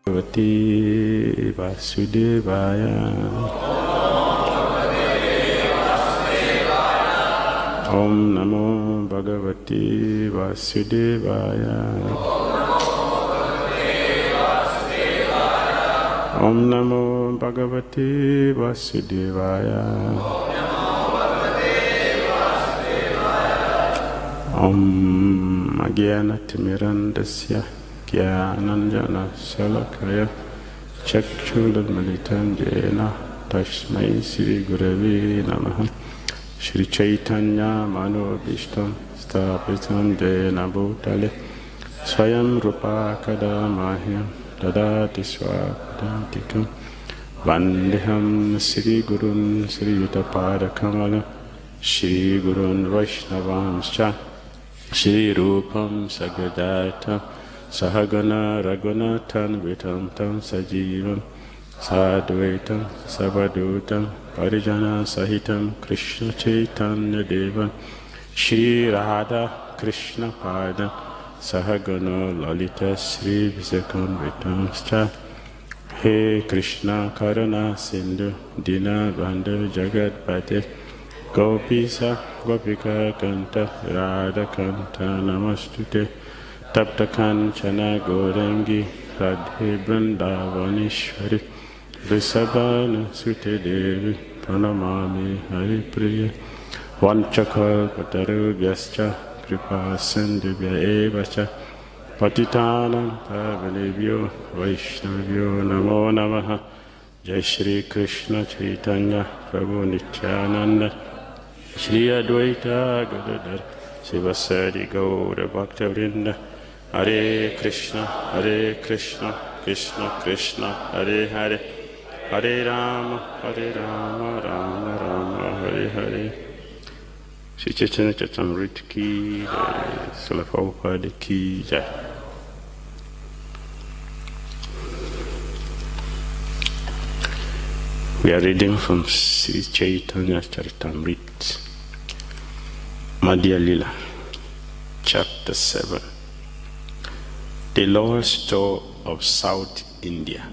Bhagavate Vāsudevaya. Om Namo Bhagavate Vāsudevaya. Om Namo Bhagavate Vāsudevaya. Om Ajnana-timirandasya Jnananjana Shalakaya Chakshulunmilitam Jena Tasmai Śrī Gurave Namaha. Śrī Caitanya Mahāprabhu Sthapitam Jena Bhutale Swayam Rūpa-puṣṭaṁ Dadati Swapadantikam Vandeham Śrī Gurun Śrī Yuta-pada-kamalam Śrī Gurun Vaishnavaṁscha Śrī Rūpam Sagadaitam Sahagana Raghunathan Vitam Tam Sajivam Sadvaitam Savadutam Parijana Sahitam Krishna Chaitanya Devam Shri Radha Krishna Padam Sahagana Lalita Sri Visakan Vitam Scha. He Krishna Karuna Sindhu Dina Bandhu Jagat Pate Gopisa Gopika Kanta Radha Kanta Namastute Tapta Kanchana Gaurangi Radhe Vrindavaneshwari Vrisabhana Sute Devi Pranamami Hari Priya Vanchakalpatarubhyascha Kripa Sindhubhya evacha Patitanam Pavanebhyo Vaishnavyo Namo Namaha. Jai Shri Krishna Chaitanya Prabhu Nityananda Shri Advaita Gadadhar Sivasadi Gaura Bhakta-vrinda. Hare Krishna, Krishna Krishna, Hare Hare, Hare Rama, Rama Rama, Hare Hare. Shri Chaitanya Charitamrita ki jai, Srila Prabhupada ki jai. We are reading from Shri Caitanya Charitamrita, Madhya Lila, Chapter 7. The Lord Store of South India.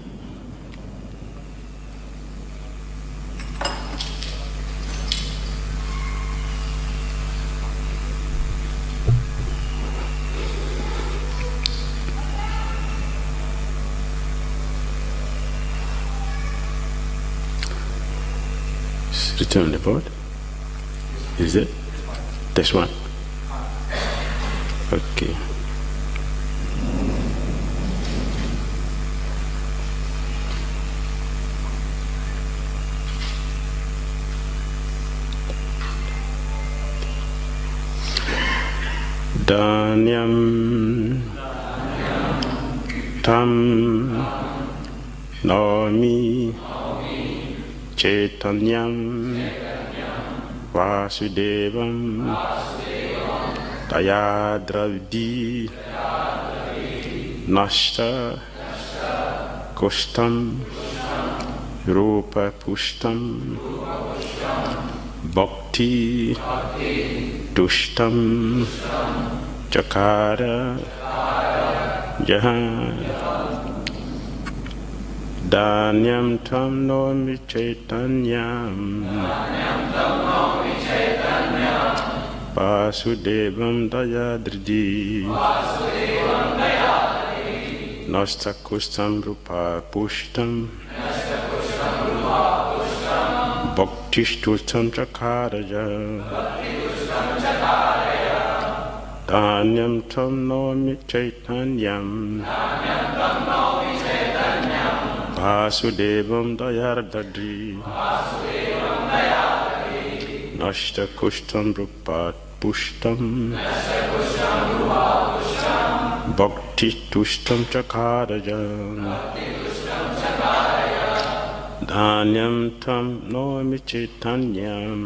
It's written on the board. Is it? This one. Okay. Dhanyaṁ tam naumi 𝐃𝐡𝐚yaṁ vāsudevaṁ dayārdra-dhī naṣṭa-kuṣṭhaṁ rūpa-puṣṭaṁ bhakti-tuṣṭaṁ cakāra dhanyaṁ tam naumi caitañam vāsudevaṁ dayārdra-dhī naṣṭa-kuṣṭhaṁ rūpa-puṣṭaṁ bhakti-tuṣṭaṁ cakāra dhanyaṁ tam naumi caitañam vāsudevaṁ dayārdra-dhī naṣṭa-kuṣṭhaṁ rūpa-puṣṭaṁ bhakti-tuṣṭaṁ cakāra dhanyaṁ tam naumi caitañam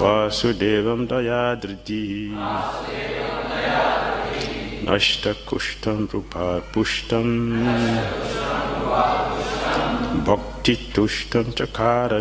vāsudevaṁ dayārdra-dhī naṣṭa-kuṣṭhaṁ rūpa-puṣṭaṁ bhakti-tuṣṭaṁ cakāra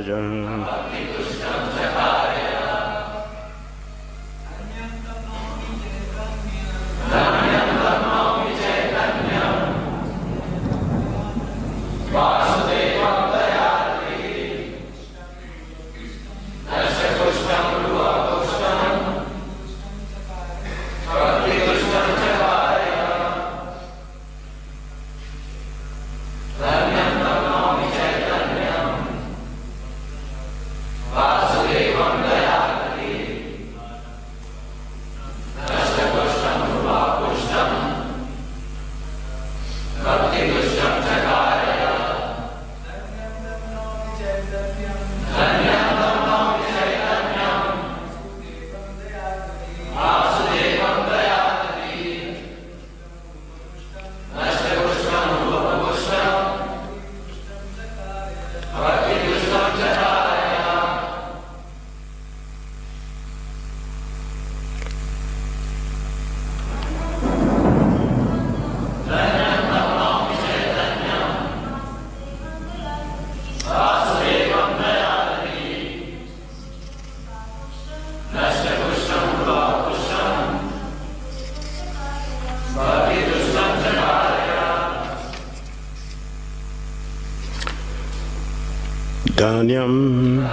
dhanyaṁ,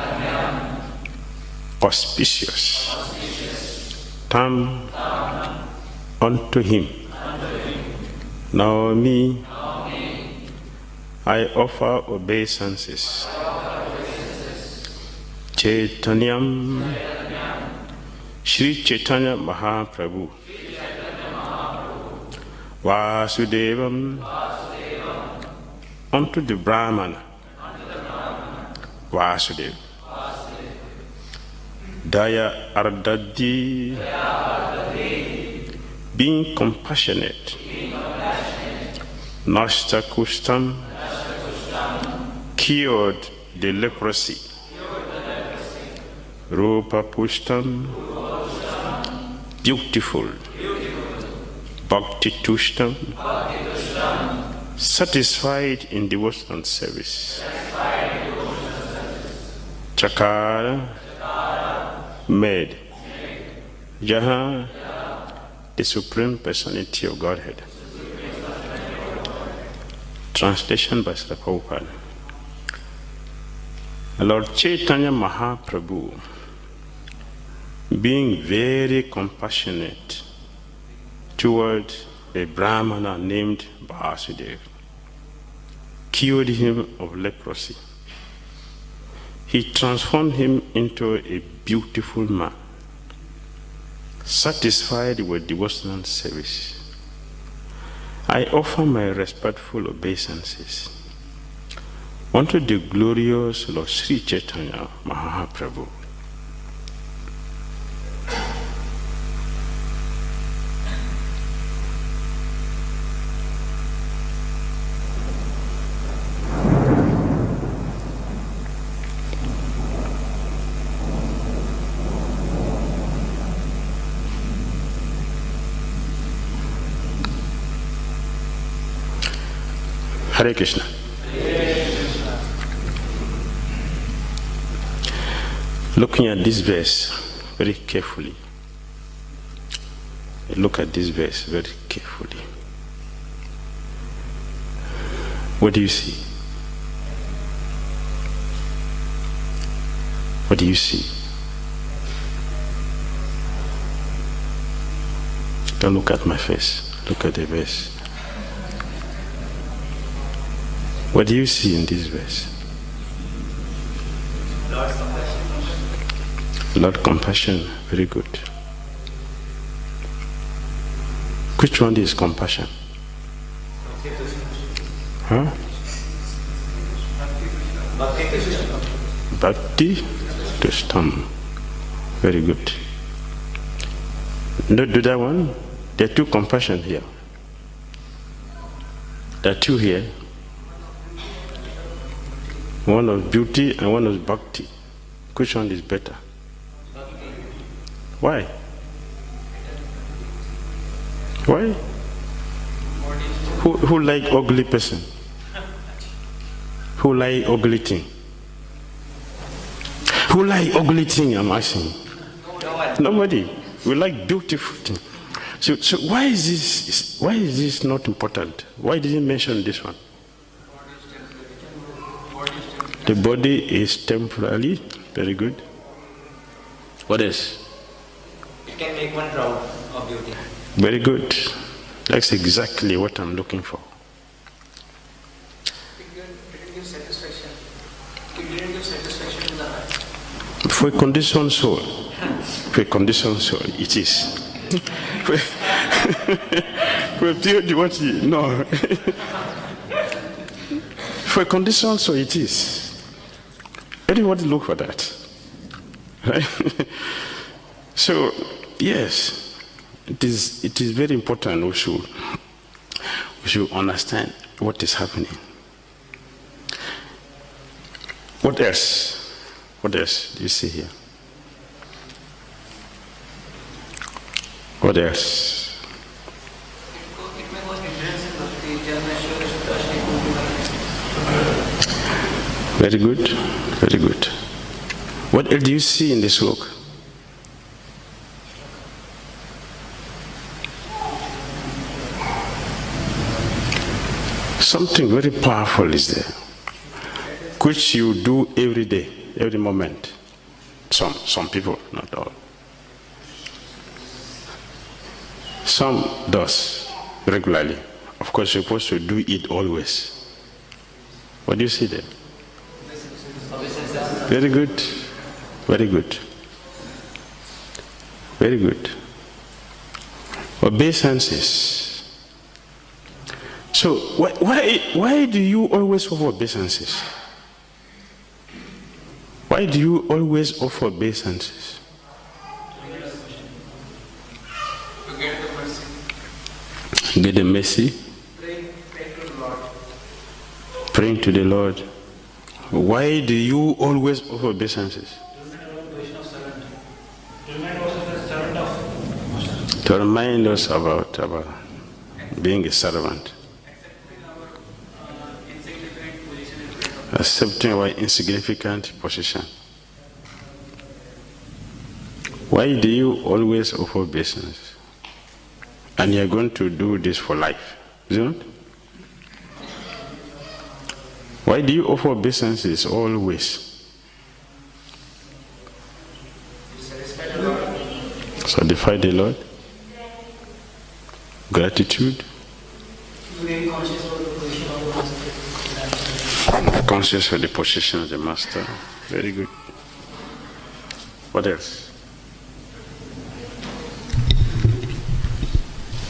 auspicious, tam, unto him. Naumi, I offer obeisances. 𝐃𝐡𝐚𝐵, Śrī Caitanya Mahāprabhu, Vāsudevaṁ, unto the brāhmaṇa, Vāsudeva, dayārdra-dhī, being compassionate, naṣṭa-kuṣṭhaṁ, cured the leprosy, rūpa-puṣṭaṁ, beautiful, bhakti-tuṣṭaṁ, satisfied in devotional service, cakāra, made, 𝐤𝐢𝐳, the Supreme Personality of Godhead. Translation by Srila Prabhupada. Lord Caitanya Mahāprabhu, being very compassionate toward a brāhmaṇa named Vāsudeva, cured him of leprosy. He transformed him into a beautiful man, satisfied with devotional service. I offer my respectful obeisances unto the glorious Lord Śrī Caitanya Mahāprabhu. Hare Krishna. Looking at this verse very carefully. Look at this verse very carefully. What do you see? What do you see? Don't look at my face. Look at the verse. What do you see in this verse? Lord compassion. Lord compassion, very good. Which one is compassion? Huh? Bhakti-tuṣṭaṁ. Very good. Don't do that one. There are two compassion here. There are two here. One of beauty and one of bhakti. Which one is better? Why? Why? Who like ugly person? Who like ugly thing? Who like ugly thing, I'm asking? Nobody. We like beautiful thing. So why is this not important? Why did he mention this one? The body is temporary. Very good. What else? It can make one proud of beauty. Very good. That's exactly what I'm looking for. It didn't give satisfaction. It didn't give satisfaction to the heart. For a conditioned soul, it is. For a pure devotee, no. For a conditioned soul, it is. Everybody look for that. Right? So, yes, it is very important we should understand what is happening. What else? What else do you see here? What else? It may cause hindrance in bhakti, 𝐗𝐻 Very good, very good. What else do you see in this work? Something very powerful is there. which you do every day, every moment. Some people, not all. Some does regularly. Of course, you're supposed to do it always. What do you see there? Very good. Very good. Very good. Obeisances. So why do you always offer obeisances? Why do you always offer obeisances? To get the mercy. Get the mercy. Praying to the Lord. Praying to the Lord. Why do you always offer obeisances? To remind us about being a servant. Accepting our insignificant position. Why do you always offer obeisance? And you're going to do this for life, isn't it? Why do you offer obeisances always? Satisfy the Lord. Gratitude. Conscious of the position of the Master. Very good. What else?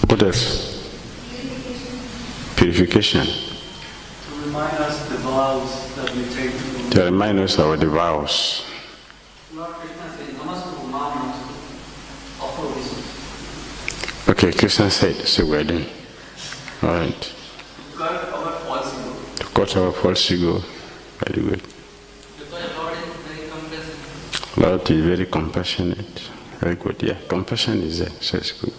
What else? Purification. To remind us the vows that we take. To remind us of the vows. Lord Krishna says, Namastu Mamastu. Offer obeisance. Okay, Krishna said, so we're doing. All right. To cut our false ego. To cut our false ego. Very good. Because Lord is very compassionate. Lord is very compassionate. Very good. Yeah, compassion is there, so it's good.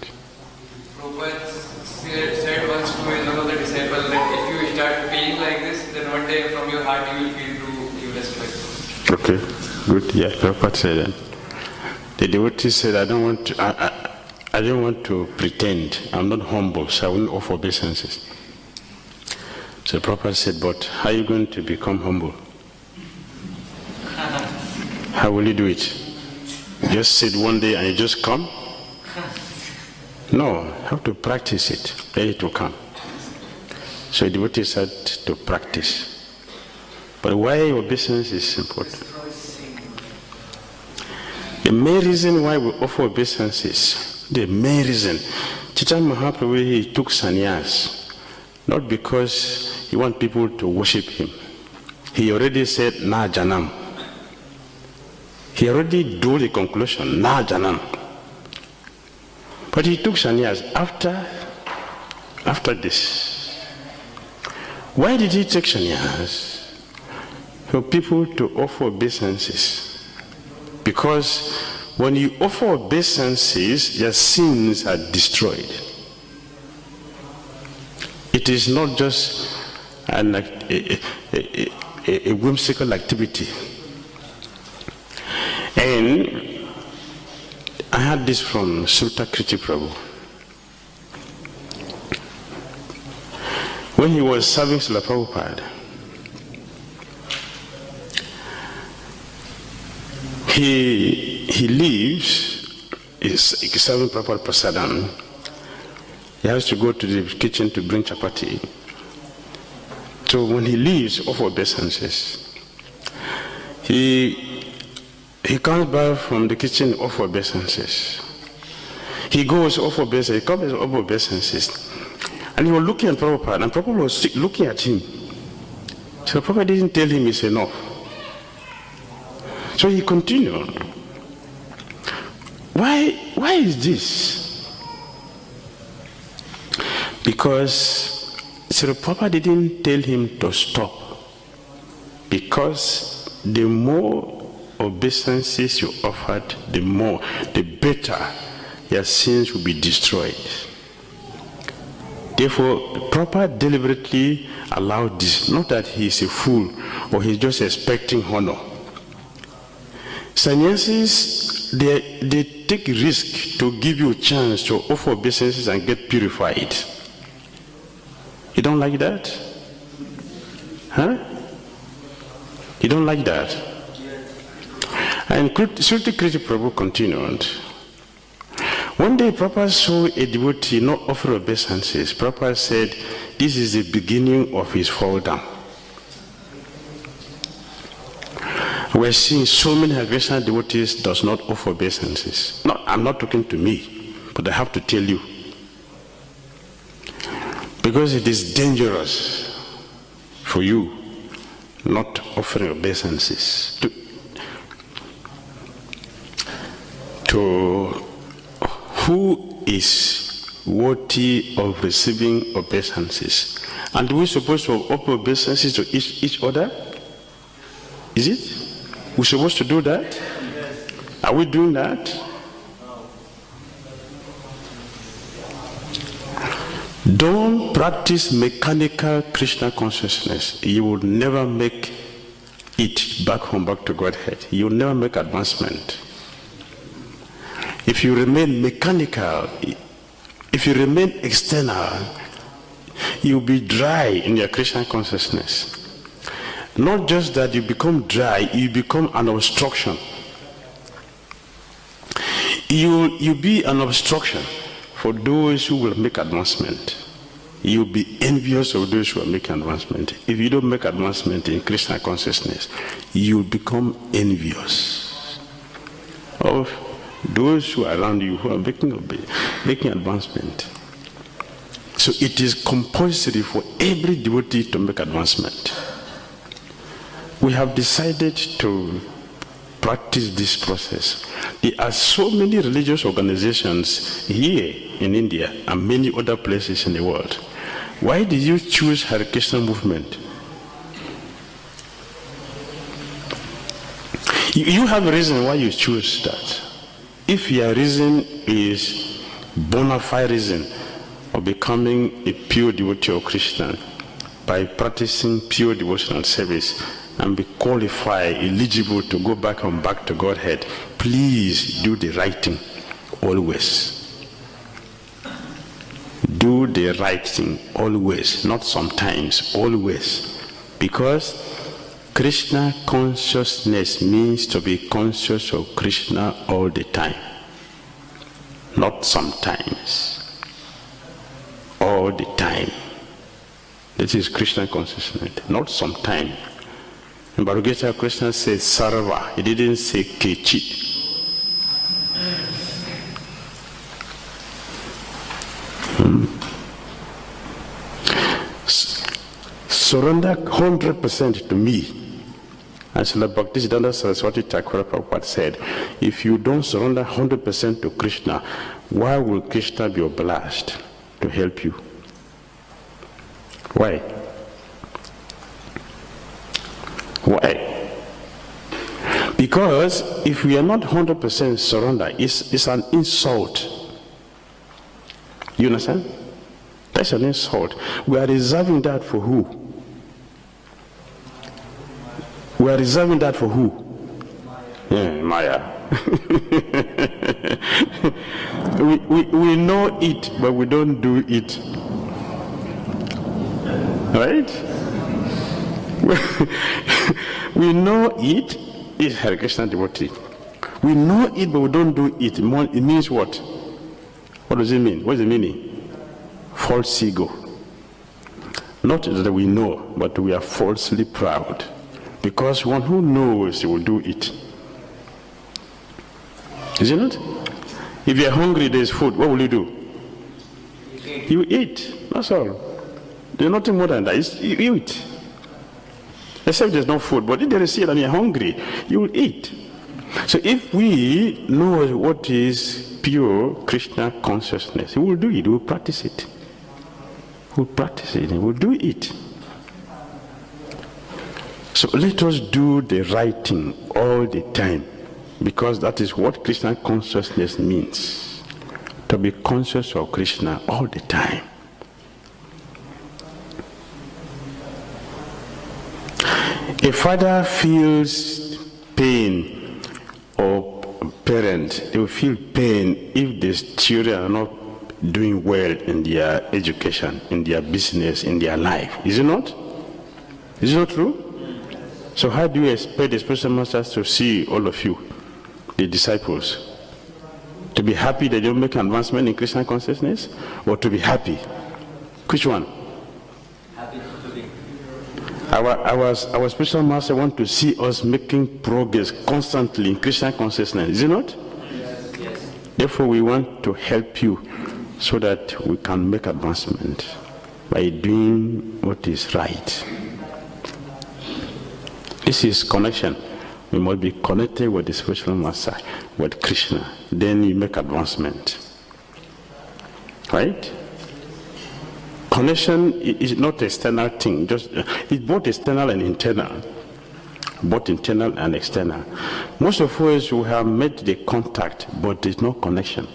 Prabhupada said once to one of the disciples that if you start feeling like this, then one day from your heart you will feel to respect. Okay, good. Yeah, Prabhupada said that. The devotee said, I don't want to pretend. I'm not humble, so I won't offer obeisances. So Prabhupada said, but how are you going to become humble? How will you do it? Just sit one day and you just come? No, you have to practice it. Let it will come. So the devotee said to practice. But why obeisance is important? The main reason why we offer obeisances, the main reason, Chaitanya Mahāprabhu, he took sannyas, not because he wants people to worship him. He already said, na janam. He already drew the conclusion, na janam. But he took sannyas after this. Why did he take sannyas? For people to offer obeisances. Because when you offer obeisances, your sins are destroyed. It is not just a whimsical activity. And I had this from Sutta Kriti Prabhu. When he was serving Srila Prabhupada, he leaves, he's serving Prabhupada Prasadam. He has to go to the kitchen to bring chapati. So when he leaves, offer obeisances. He comes back from the kitchen, offer obeisances. He goes, offer obeisances. He comes, offer obeisances. And he was looking at Prabhupada, and Prabhupada was looking at him. So Prabhupada didn't tell him it's enough. So he continued. Why is this? Because Srila Prabhupada didn't tell him to stop. Because the more obeisances you offered, the better your sins will be destroyed. Therefore, Prabhupada deliberately allowed this. Not that he is a fool or he's just expecting honor. Sannyasis, they take risk to give you a chance to offer obeisances and get purified. You don't like that? Huh? You don't like that? And Sri Krishna Prabhu continued. One day Prabhupada saw a devotee not offer obeisances. Prabhupada said, this is the beginning of his fall down. We're seeing so many Krishna devotees does not offer obeisances. No, I'm not talking to me, but I have to tell you. Because it is dangerous for you not offering obeisances to who is worthy of receiving obeisances. And we're supposed to offer obeisances to each other? Is it? We're supposed to do that? Are we doing that? Don't practice mechanical Krishna consciousness. You will never make it back home, back to Godhead. You will never make advancement. If you remain mechanical, if you remain external, you'll be dry in your Krishna consciousness. Not just that you become dry, you become an obstruction. You'll be an obstruction for those who will make advancement. You'll be envious of those who are making advancement. If you don't make advancement in Krishna consciousness, you'll become envious of those who are around you who are making advancement. So it is compulsory for every devotee to make advancement. We have decided to practice this process. There are so many religious organizations here in India and many other places in the world. Why did you choose Hare Krishna movement? You have a reason why you choose that. If your reason is bona fide reason of becoming a pure devotee of Krishna by practicing pure devotional service and be qualified, eligible to go back to Godhead, please do the right thing always. Do the right thing always, not sometimes, always. Because Krishna consciousness means to be conscious of Krishna all the time, not sometimes, all the time. This is Krishna consciousness, not sometime. In Bhagavad Krishna says sarva, he didn't say kechit. Surrender 100% to me. As Srila Bhakti-siddhanta Saraswati Thakur Prabhupada said, if you don't surrender 100% to Krishna, why will Krishna be obliged to help you? Why? Why? Because if we are not 100% surrender, it's an insult. You understand? That's an insult. We are reserving that for who? We are reserving that for who? Yeah, Maya. we know it, but we don't do it. Right? We know it is Hare Krishna devotee. We know it, but we don't do it. It means what? What does it mean? What is the meaning? False ego. Not that we know, but we are falsely proud. Because one who knows, he will do it. Isn't it? If you are hungry, there is food. What will you do? You eat. That's all. There's nothing more than that. You eat. Except there's no food. But if there is seed and you're hungry, you will eat. So if we know what is pure Krishna consciousness, we will do it. We will practice it. We will practice it. We will do it. So let us do the right thing all the time, because that is what Krishna consciousness means. To be conscious of Krishna all the time. A father feels pain, or a parent, they will feel pain if the children are not doing well in their education, in their business, in their life. Is it not? Is it not true? So how do you expect the spiritual masters to see all of you, the disciples? To be happy that you make an advancement in Krishna consciousness, or to be happy? Which one? Happy to be. Our spiritual master want to see us making progress constantly in Krishna consciousness, is it not? Yes. Yes. Therefore, we want to help you so that we can make advancement by doing what is right. This is connection. We must be connected with the spiritual master, with Krishna. Then we make advancement. Right? Connection is not external thing. It's both external and internal. Both internal and external. Most of us who have made the contact, but there's no connection.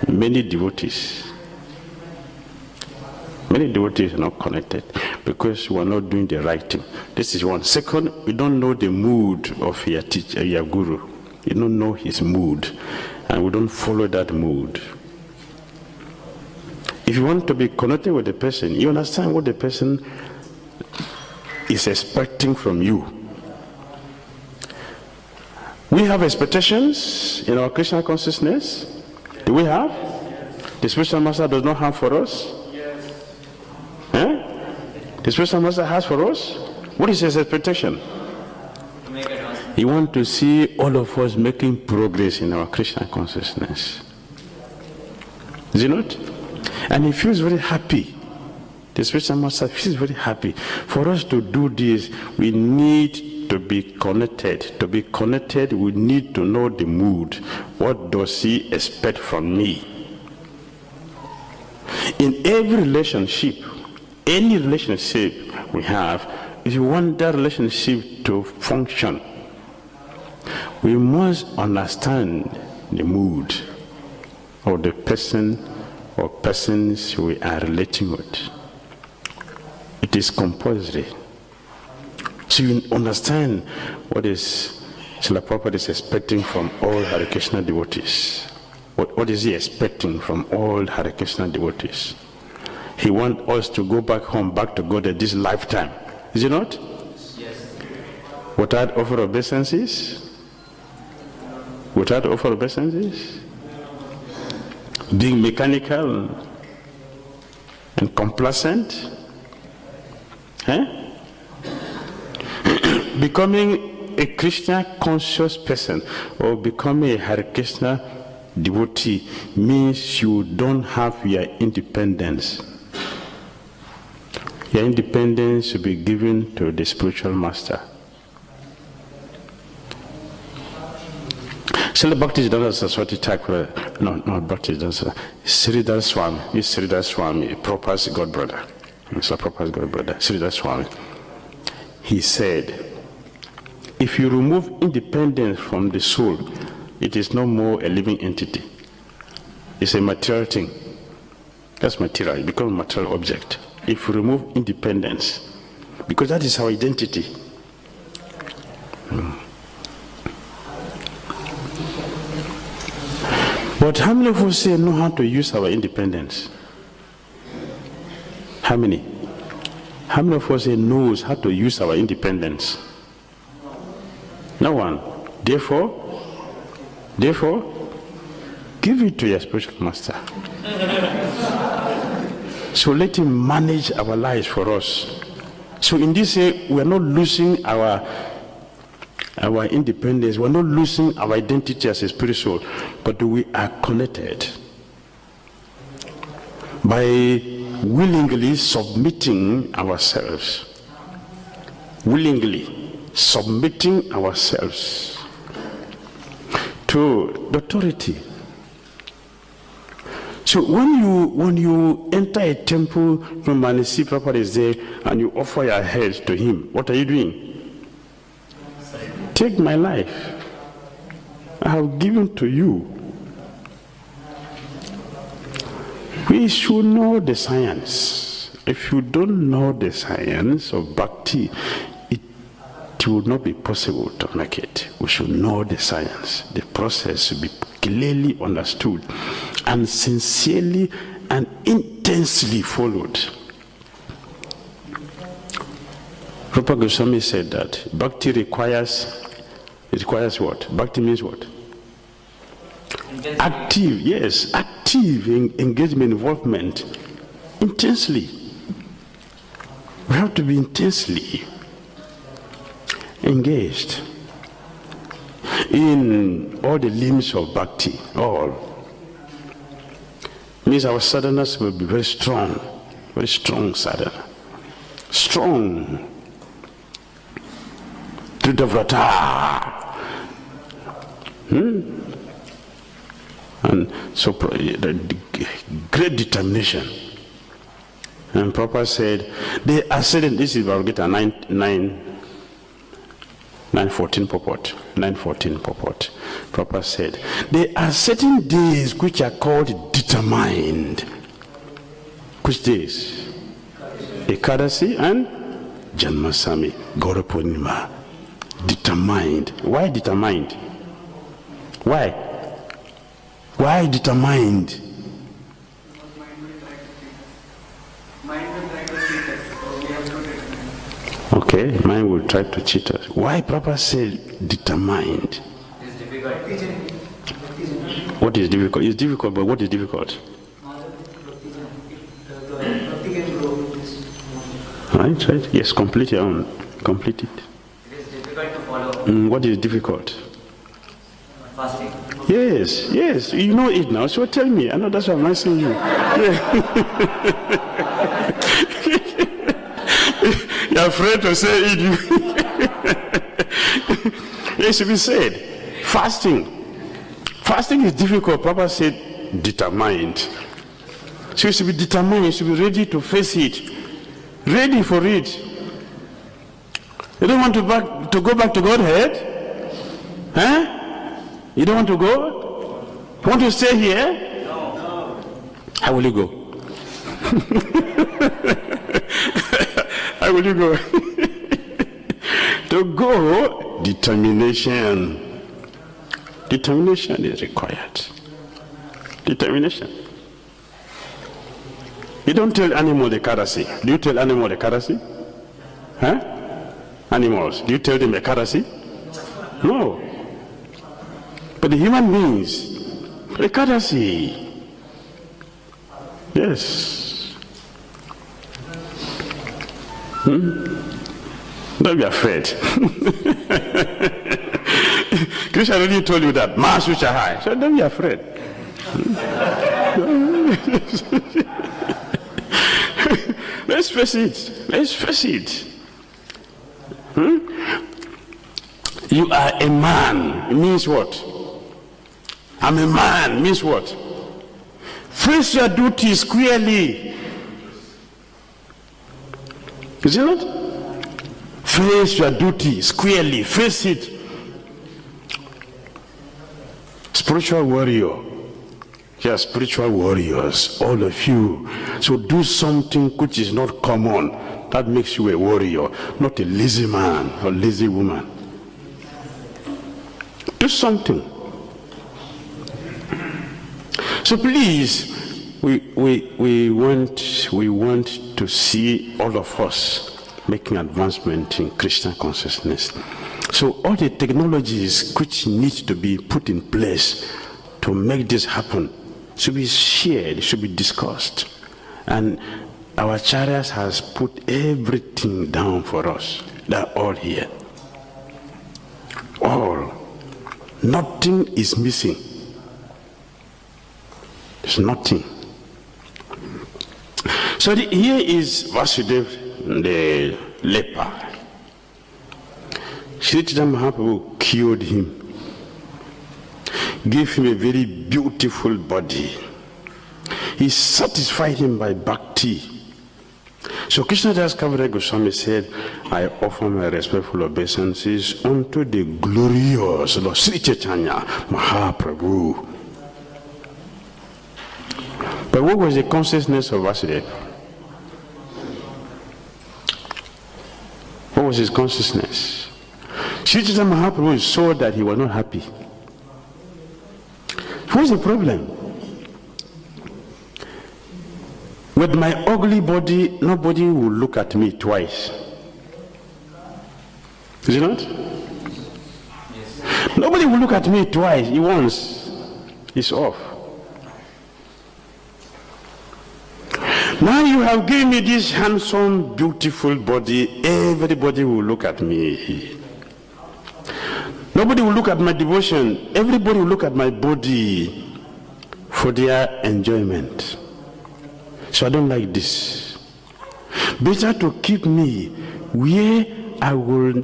Many devotees are not connected because we are not doing the right thing. This is one. Second, we don't know the mood of your teacher, your guru. You don't know his mood, and we don't follow that mood. If you want to be connected with the person, you understand what the person is expecting from you. We have expectations in our Krishna consciousness. Do we have? The spiritual master does not have for us? The spiritual master has for us? What is his expectation? He wants to see all of us making progress in our Krishna consciousness. Is it not? And he feels very happy. The spiritual master feels very happy. For us to do this, we need to be connected. To be connected, we need to know the mood. What does he expect from me? In every relationship, any relationship we have, if you want that relationship to function, we must understand the mood of the person or persons we are relating with. It is compulsory. So you understand what is Srila Prabhupada is expecting from all Hare Krishna devotees. What is he expecting from all Hare Krishna devotees? He wants us to go back home, back to God at this lifetime. Is it not? Yes. Without offer obeisances? Without offer obeisances? Being mechanical and complacent? Becoming a Krishna conscious person or becoming a Hare Krishna devotee means you don't have your independence. Your independence should be given to the spiritual master. Srila Bhakti-siddhanta Saraswati Thakur, not Bhakti-siddhanta, Sridhar Swami, Sridhar Swami, Prabhupada's god brother. Mr. Prabhupada's god brother, Sridhar Swami. He said, if you remove independence from the soul, it is no more a living entity. It's a material thing. That's material. It becomes a material object. If you remove independence, because that is our identity. But how many of us know how to use our independence? How many? How many of us knows how to use our independence? No one. Therefore, give it to your spiritual master. So let him manage our lives for us. So in this way, we are not losing our independence. We are not losing our identity as a spirit soul, but we are connected by willingly submitting ourselves. Willingly submitting ourselves to the authority. So when you enter a temple from Manisi, Prabhupada is there, and you offer your head to him, what are you doing? Take my life. I have given to you. We should know the science. If you don't know the science of bhakti, it would not be possible to make it. We should know the science. The process should be clearly understood and sincerely and intensely followed. Rupa Goswami said that bhakti requires what? Bhakti means what? Intensity. Active, yes, active engagement, involvement, intensely. We have to be intensely engaged in all the limbs of bhakti, all. Means our sadhanas will be very strong sadhana. Strong. Dhridavrata. And so the great determination. And Prabhupada said, they are certain, this is Bhagavad Gita 9:14 purport. 9:14 purport. Prabhupada said, there are certain days which are called determined. Which days? Ekadasi and Janmasami, Gaura Purnima. Determined. Why determined? Why? Why determined? Okay, mind will try to cheat us. Why Prabhupada said determined? It's difficult. What is difficult? It's difficult, but what is difficult? Right? Yes, complete your own. Complete it. It is difficult to follow. What is difficult? Fasting. Yes, you know it now, so tell me. I know that's why I'm asking you. You're afraid to say it. It should be said. Fasting is difficult. Prabhupada said determined. So you should be determined, you should be ready to face it. Ready for it. You don't want to go back to Godhead? Huh? You don't want to go? You want to stay here? No. How will you go? How will you go? To go, determination. Determination is required. Determination. You don't tell animal the courtesy. Do you tell animal the courtesy? Huh? Animals. Do you tell them the courtesy? No. But the human beings, the courtesy. Yes. Don't be afraid. Krishna already told you that. Mahasuchahai. So don't be afraid. Let's face it. Let's face it. You are a man. It means what? I'm a man. Means what? Face your duty squarely. Is it not? Face your duty squarely. Face it. Spiritual warrior. You are spiritual warriors, all of you. So do something which is not common. That makes you a warrior, not a lazy man or lazy woman. Do something. So please, we want to see all of us making advancement in Krishna consciousness. So all the technologies which need to be put in place to make this happen should be shared, should be discussed. And our Acharyas has put everything down for us. They're all here. All. Nothing is missing. There's nothing. So here is Vāsudeva, the leper. Śrī Caitanya Mahāprabhu cured him. Gave him a very beautiful body. He satisfied him by bhakti. So Krishna Das Kaviraj Goswami said, I offer my respectful obeisances unto the glorious Lord Śrī Caitanya Mahāprabhu. But what was the consciousness of Vāsudeva? What was his consciousness? Śrī Caitanya Mahāprabhu saw that he was not happy. What's the problem? With my ugly body, nobody will look at me twice. Is it not? Yes. Nobody will look at me twice. Once, it's off. Now you have given me this handsome, beautiful body. Everybody will look at me. Nobody will look at my devotion. Everybody will look at my body for their enjoyment. So I don't like this. Better to keep me where I will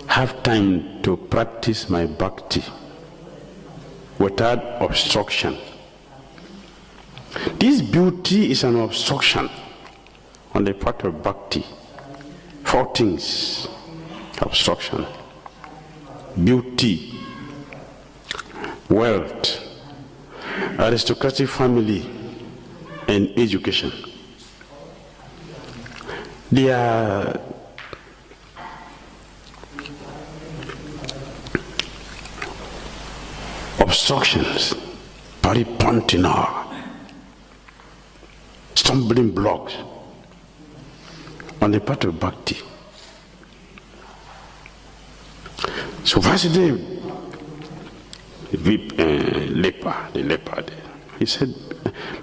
have time to practice my bhakti without obstruction. This beauty is an obstruction on the part of bhakti. 4 things. Obstruction. Beauty. Wealth. Aristocratic family. And education. They are obstructions. Paripantina. Stumbling blocks on the part of bhakti. So Vāsudeva, the leper, he said,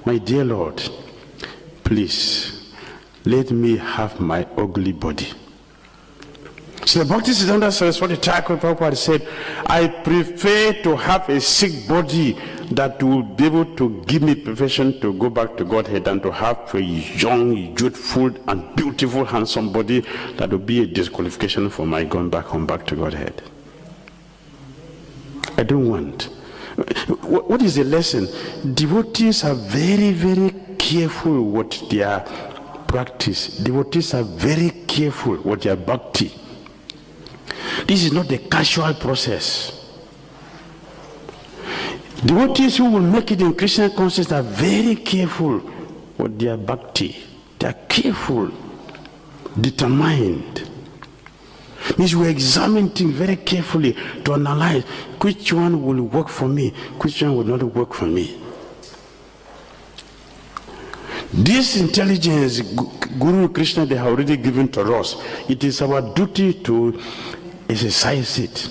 my dear Lord, please let me have my ugly body. So the Bhaktisiddhanta Saraswati Thakur Prabhupada said, I prefer to have a sick body that will be able to give me perfection to go back to Godhead than to have a young, youthful, and beautiful, handsome body that will be a disqualification for my going back home, back to Godhead. I don't want. What is the lesson? Devotees are very, very careful what their practice. Devotees are very careful what their bhakti. This is not a casual process. Devotees who will make it in Krishna consciousness are very careful with their bhakti. They are careful, determined. Means we examine things very carefully to analyze which one will work for me, which one will not work for me. This intelligence Guru Krishna they have already given to us. It is our duty to exercise it.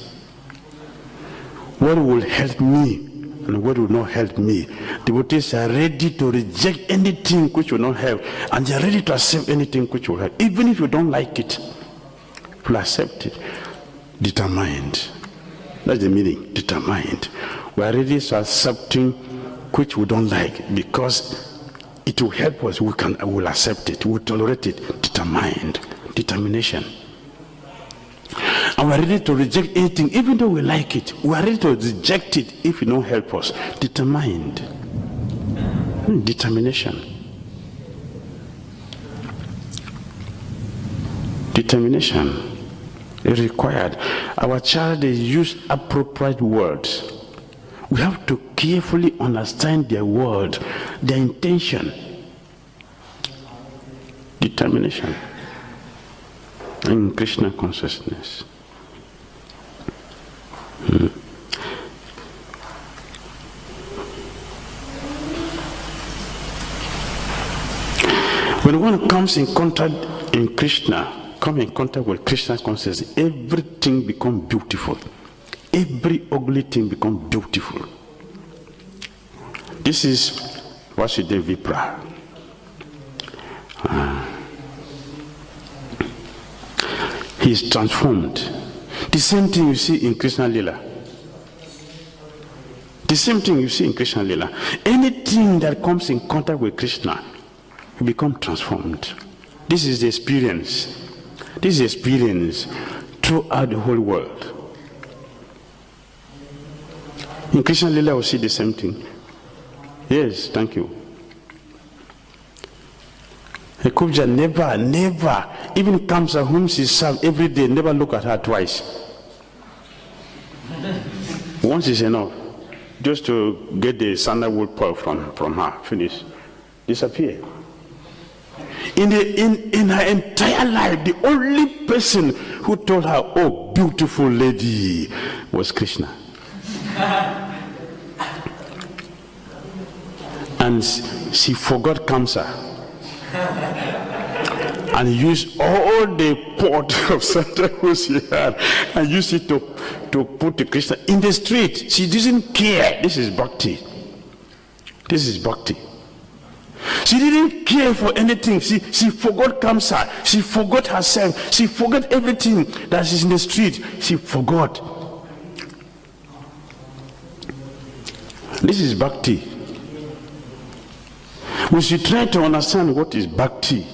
What will help me and what will not help me? Devotees are ready to reject anything which will not help, and they are ready to accept anything which will help. Even if you don't like it, you will accept it. Determined. That's the meaning, determined. We are ready to accepting which we don't like because it will help us. We will accept it, we will tolerate it. Determined. Determination. And we are ready to reject anything, even though we like it. We are ready to reject it if it don't help us. Determined. Determination. Determination is required. Our child they use appropriate words. We have to carefully understand their word, their intention. Determination in Krishna consciousness. When one comes in contact in Krishna, come in contact with Krishna consciousness, everything becomes beautiful. Every ugly thing becomes beautiful. This is Vāsudeva. He is transformed. The same thing you see in Krishna Lila. The same thing you see in Krishna Lila. Anything that comes in contact with Krishna will become transformed. This is the experience. This is the experience throughout the whole world. In Krishna Lila we see the same thing. Yes, thank you. A Kubja never, even Kamsa whom she serves every day, never look at her twice. Once is enough. Just to get the sandalwood pearl from her. Finish. Disappear. In her entire life, the only person who told her, oh, beautiful lady, was Krishna. And she forgot Kamsa. and use all the pot of Santa Cruz she had and use it to put the Krishna in the street. She doesn't care. This is bhakti. This is bhakti. She didn't care for anything. She forgot Kamsa. She forgot herself. She forgot everything that is in the street. She forgot. This is bhakti. We should try to understand what is bhakti.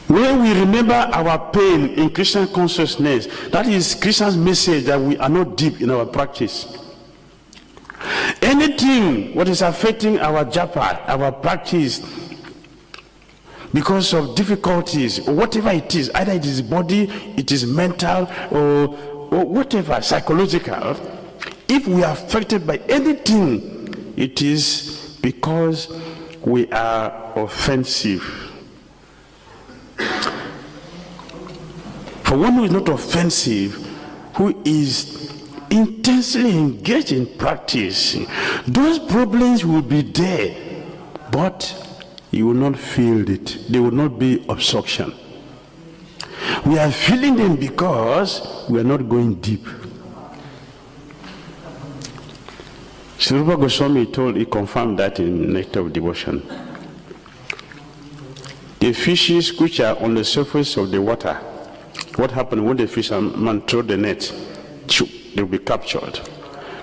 When we remember our pain in Krishna consciousness, that is Krishna's message that we are not deep in our practice. Anything what is affecting our japa, our practice, because of difficulties, or whatever it is, either it is body, it is mental, or whatever, psychological, if we are affected by anything, it is because we are offensive. For one who is not offensive, who is intensely engaged in practice, those problems will be there, but you will not feel it. They will not be obstruction. We are feeling them because we are not going deep. Sri Rupa Goswami he confirmed that in Nectar of Devotion. The fishes which are on the surface of the water, what happens when the fisherman throw the net? They will be captured.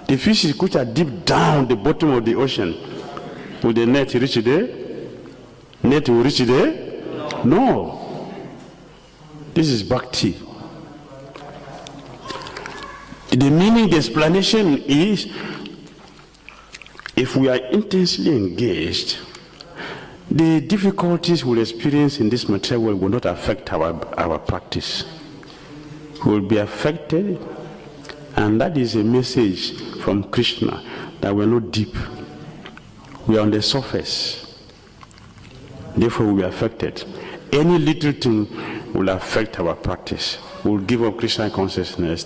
The fishes which are deep down the bottom of the ocean, will the net reach there? Net will reach there? No. This is bhakti. The meaning, the explanation is, if we are intensely engaged, the difficulties we'll experience in this material world will not affect our practice. We will be affected, and that is a message from Krishna that we're not deep. We are on the surface. Therefore, we will be affected. Any little thing will affect our practice. We'll give up Krishna consciousness.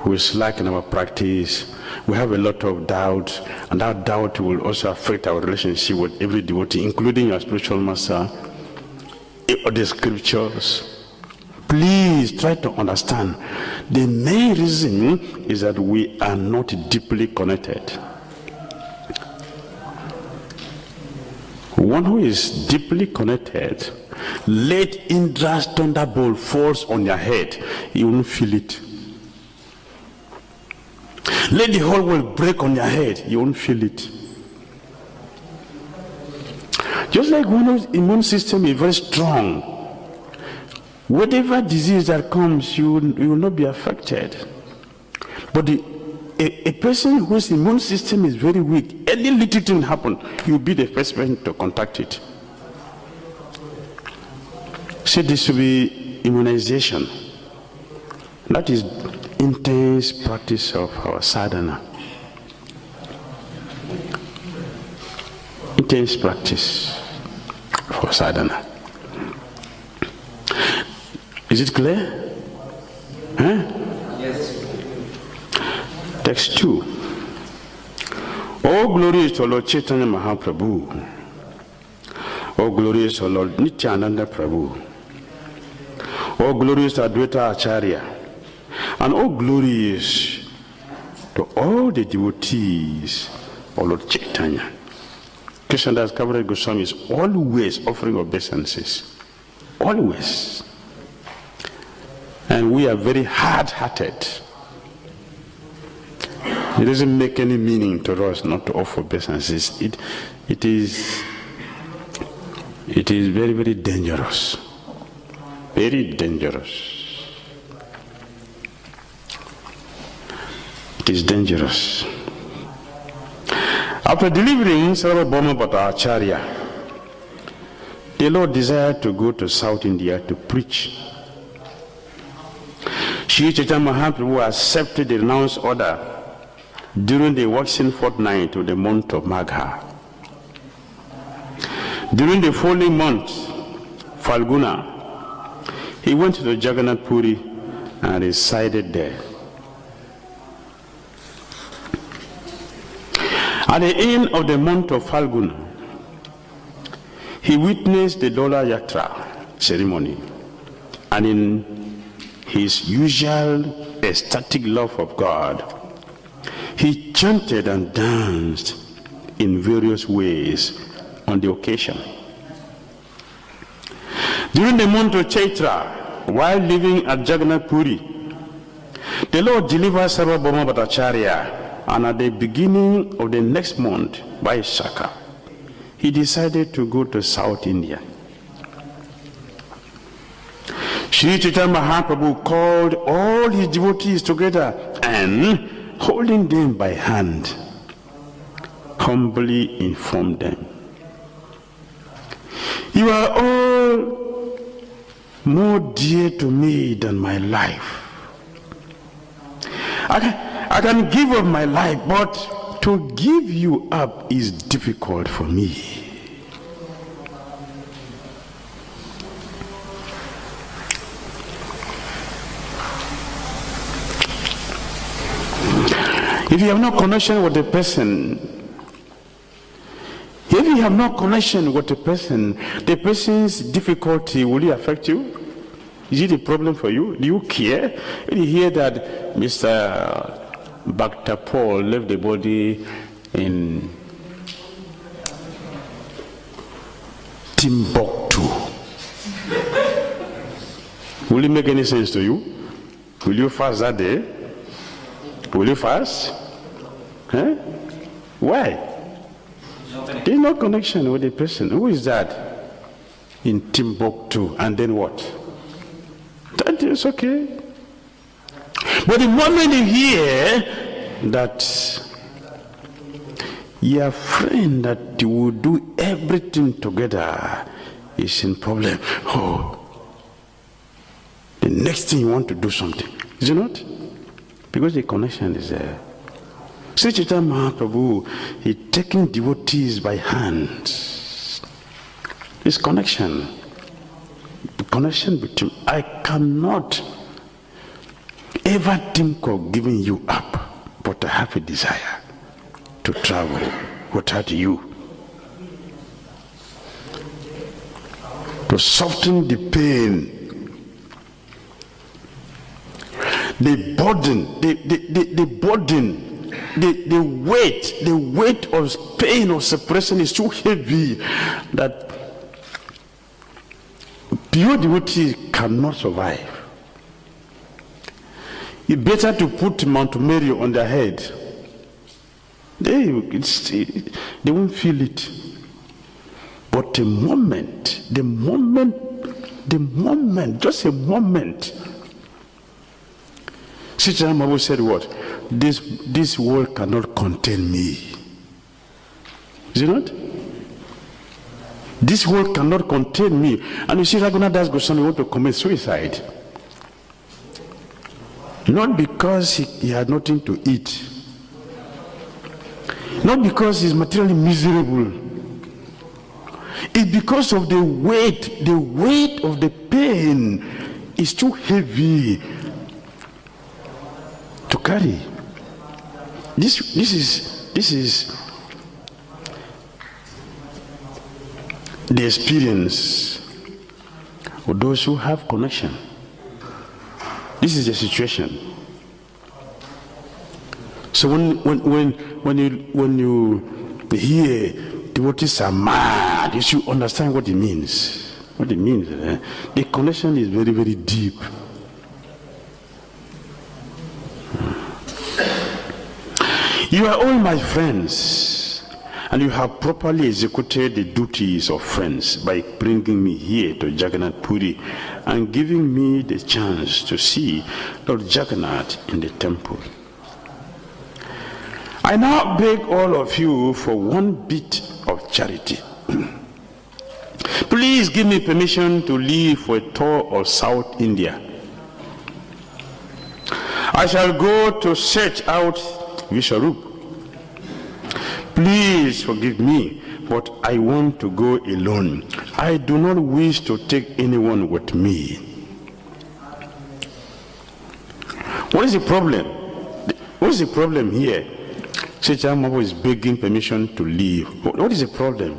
We'll slack in our practice. We have a lot of doubt, and that doubt will also affect our relationship with every devotee, including your spiritual master, or the scriptures. Please try to understand. The main reason is that we are not deeply connected. One who is deeply connected, let Indra's thunderbolt falls on your head, you won't feel it. Let the whole world break on your head, you won't feel it. Just like one whose immune system is very strong, whatever disease that comes, you will not be affected. But a person whose immune system is very weak, any little thing happen, you'll be the first person to contact it. So this will be immunization. That is intense practice of our sadhana. Intense practice for sadhana. Is it clear? Huh? Yes. Text 2. All glory is to Lord Caitanya Mahāprabhu. All glory is to Lord Nityananda Prabhu. All glory is to Advaita Acharya. And all glory is to all the devotees of Lord Chaitanya. Krishnadas Kaviraj Goswami is always offering obeisances. Always. And we are very hard-hearted. It doesn't make any meaning to us not to offer obeisances. It is very, very dangerous. Very dangerous. It is dangerous. After delivering Sarvabhauma Bhattacharya, the Lord desired to go to South India to preach. Śrī Caitanya Mahāprabhu accepted the renounced order during the waxing fortnight of the month of Magha. During the following month, Falguna, he went to Jagannath Puri and resided there. At the end of the month of Falguna, he witnessed the Dola Yatra ceremony, and in his usual ecstatic love of God, he chanted and danced in various ways on the occasion. During the month of Chaitra, while living at Jagannath Puri, the Lord delivered Sarvabhauma Bhattacharya, and at the beginning of the next month, by Shaka, he decided to go to South India. Śrī Caitanya Mahāprabhu called all his devotees together and, holding them by hand, humbly informed them, "You are all more dear to me than my life. I can give up my life, but to give you up is difficult for me. If you have no connection with the person, the person's difficulty, will it affect you? Is it a problem for you? Do you care? When you hear that Mr. Bhakta Paul left the body in Timbuktu, will it make any sense to you? Will you fast that day? Will you fast? Huh? Why? There's no connection with the person. Who is that? In Timbuktu. And then what? That is okay. But the moment you hear that your friend that you will do everything together is in problem, the next thing you want to do something, is it not? Because the connection is there. Śrī Caitanya Mahāprabhu, he taking devotees by hands. This connection, the connection between, I cannot ever think of giving you up, but I have a desire to travel without you, to soften the pain, the burden, the weight of pain of separation is so heavy that pure devotee cannot survive. It's better to put Mount Mary on their head. They won't feel it. But the moment, just a moment, Śrī Caitanya Mahāprabhu said what? This world cannot contain me. Is it not? This world cannot contain me. And you see, Raghunath Das Goswami want to commit suicide. Not because he had nothing to eat. Not because he's materially miserable. It's because of the weight of the pain is too heavy to carry. This is the experience of those who have connection. This is the situation. So when you hear devotees are mad, you should understand what it means. What it means. The connection is very, very deep. You are all my friends, and you have properly executed the duties of friends by bringing me here to Jagannath Puri and giving me the chance to see Lord Jagannath in the temple. I now beg all of you for one bit of charity. Please give me permission to leave for a tour of South India. I shall go to search out Vishwarup. Please forgive me, but I want to go alone. I do not wish to take anyone with me. What is the problem? What is the problem here? Śrī Caitanya Mahāprabhu is begging permission to leave. What is the problem?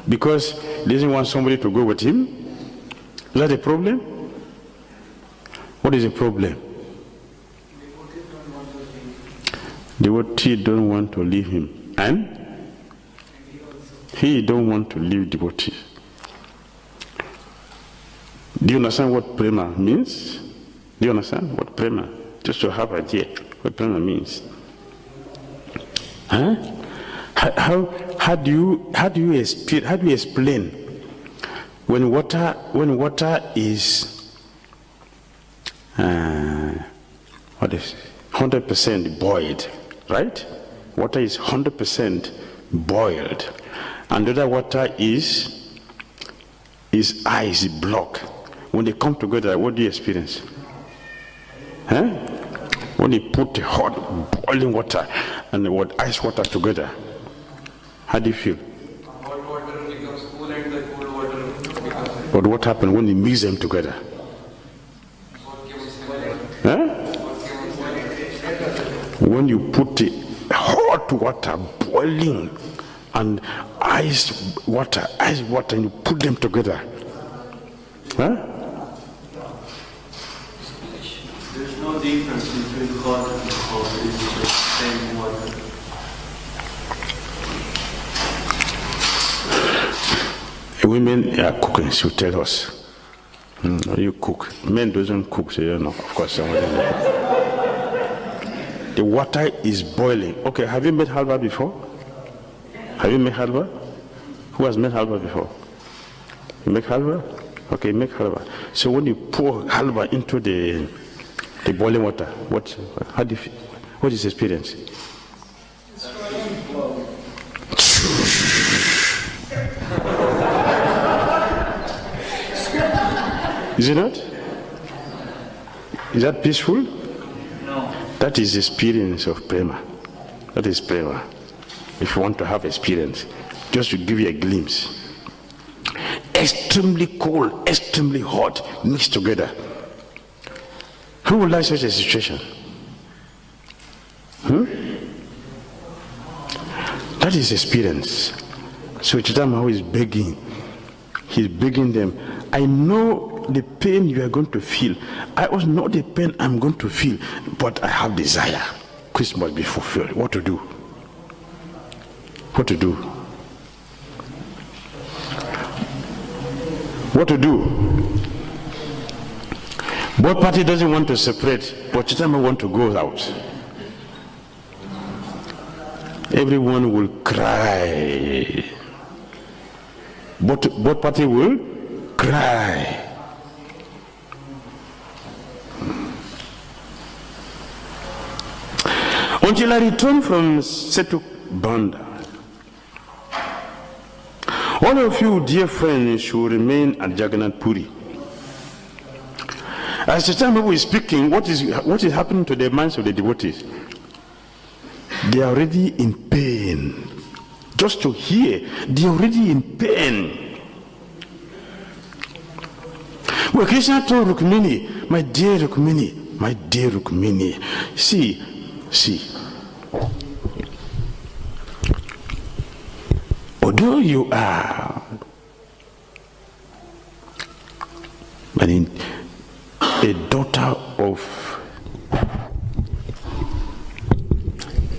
Because he doesn't want somebody to go with him? Is that a problem? What is the problem? Devotee don't want to leave him. And he don't want to leave devotee. Do you understand what prema means? Do you understand what prema? Just to have an idea what prema means. Huh? How do you explain when water is 100% boiled, right? Water is 100% boiled, and the other water is ice block. When they come together, what do you experience? Huh? When you put the hot boiling water and the ice water together, how do you feel? Hot water becomes cool and the cold water becomes... But what happens when you mix them together? Huh? When you put the hot water boiling and ice water, and you put them together. Huh? There's no difference between hot and cold. It's the same water. Women are cooking, so tell us. You cook. Men doesn't cook, so you don't know. Of course, somebody knows. The water is boiling. Okay, have you made halwa before? Have you made halwa? Who has made halwa before? You make halwa? Okay, make halwa. So when you pour halwa into the boiling water, how do you feel? What is the experience? Is it not? Is that peaceful? No. That is the experience of prema. That is prema. If you want to have experience, just to give you a glimpse. Extremely cold, extremely hot, mixed together. Who would like such a situation? That is experience. So Chaitanya Mahaprabhu is begging. He's begging them. I know the pain you are going to feel. I also know the pain I'm going to feel, but I have desire which must be fulfilled. What to do? What to do? What to do? Both party doesn't want to separate, but Chaitanya want to go out. Everyone will cry. Both party will cry. Until I return from Setu Banda, all of you, dear friends, should remain at Jagannath Puri. As the time we is speaking, what is happening to the minds of the devotees? They are already in pain. Just to hear, they are already in pain. Well, Krishna told Rukmini, my dear Rukmini, see, although you are a daughter of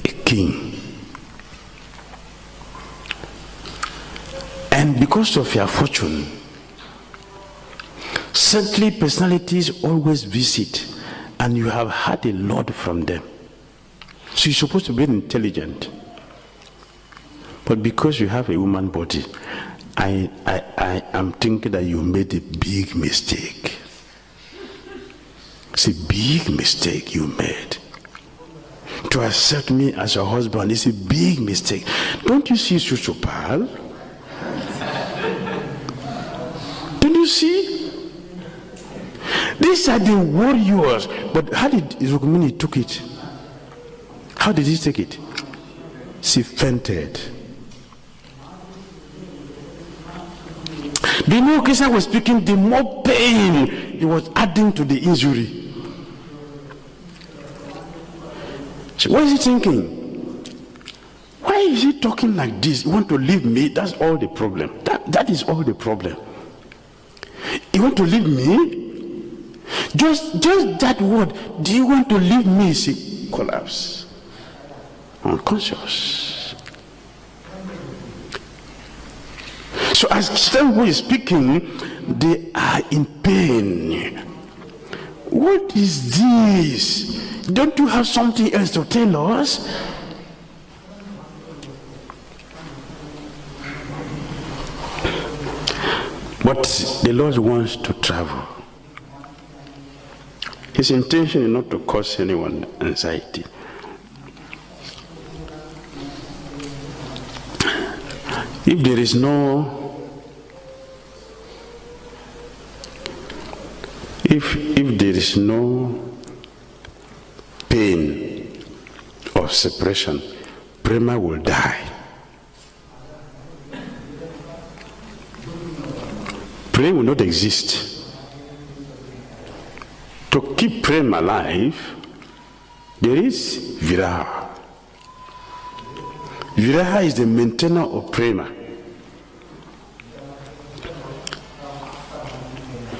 a king, and because of your fortune, saintly personalities always visit, and you have had a lot from them. So you're supposed to be intelligent. But because you have a woman body, I am thinking that you made a big mistake. It's a big mistake you made. To accept me as your husband is a big mistake. Don't you see Sushupal? Don't you see? These are the warriors. But how did Rukmini took it? How did he take it? She fainted. The more Krishna was speaking, the more pain he was adding to the injury. So what is he thinking? Why is he talking like this? You want to leave me? That's all the problem. That That is all the problem. You want to leave me? Just that word, do you want to leave me? She collapsed. Unconscious. So as someone is speaking, they are in pain. What is this? Don't you have something else to tell us? But the Lord wants to travel. His intention is not to cause anyone anxiety. If there is no pain of separation, prema will die. Prema will not exist. To keep prema alive, there is viraha. Viraha is the maintainer of prema.